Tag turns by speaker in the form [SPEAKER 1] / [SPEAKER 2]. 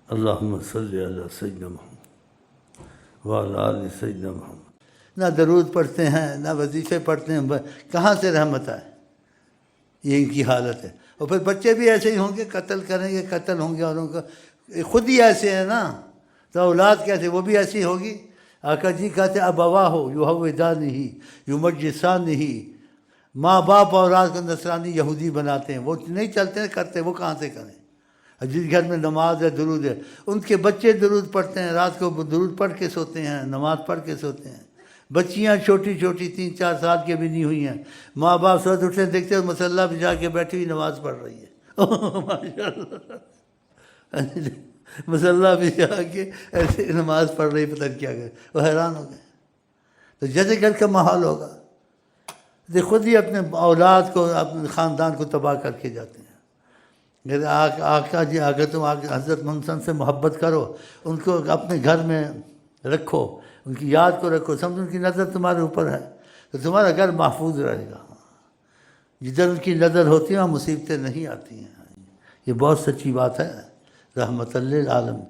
[SPEAKER 1] اللہم صلی علی سیدنا محمد وعلی آل سیدنا محمد۔ نہ درود پڑھتے ہیں نہ وظیفے پڑھتے ہیں، کہاں سے رحمت آئے؟ یہ ان کی حالت ہے۔ اور پھر بچے بھی ایسے ہی ہوں گے، قتل کریں گے، قتل ہوں گے، اور ان کا خود ہی ایسے ہیں نا، تو اولاد کیسے؟ وہ بھی ایسی ہوگی۔ آقا جی کہتے ابواہ یہودانہ یمجسانہ، ماں باپ اولاد کو نصرانی یہودی بناتے ہیں، وہ نہیں چلتے کرتے، وہ کہاں سے کریں؟ جس گھر میں نماز ہے، درود ہے، ان کے بچے درود پڑھتے ہیں، رات کو درود پڑھ کے سوتے ہیں، نماز پڑھ کے سوتے ہیں۔ بچیاں چھوٹی چھوٹی 3-4 سال کی بھی نہیں ہوئی ہیں، ماں باپ صبح اٹھے دیکھتے ہیں مصلی پہ جا کے بیٹھی ہوئی نماز پڑھ رہی ہے، ماشاء اللہ، مصلی پہ جا کے ایسے نماز پڑھ رہی، پتہ کیا کرے، وہ حیران ہو گئے۔ تو جیسے گھر کا ماحول ہوگا، خود ہی اپنے اولاد کو، اپنے خاندان کو تباہ کر کے جاتے ہیں۔ آقا جی اگر تم حضرت محمد سے محبت کرو، ان کو اپنے گھر میں رکھو، ان کی یاد کو رکھو، سمجھو ان کی نظر تمہارے اوپر ہے، تو تمہارا گھر محفوظ رہے گا۔ جدھر ان کی نظر ہوتی ہے وہاں مصیبتیں نہیں آتی ہیں۔ یہ بہت سچی بات ہے، رحمت للعالمین۔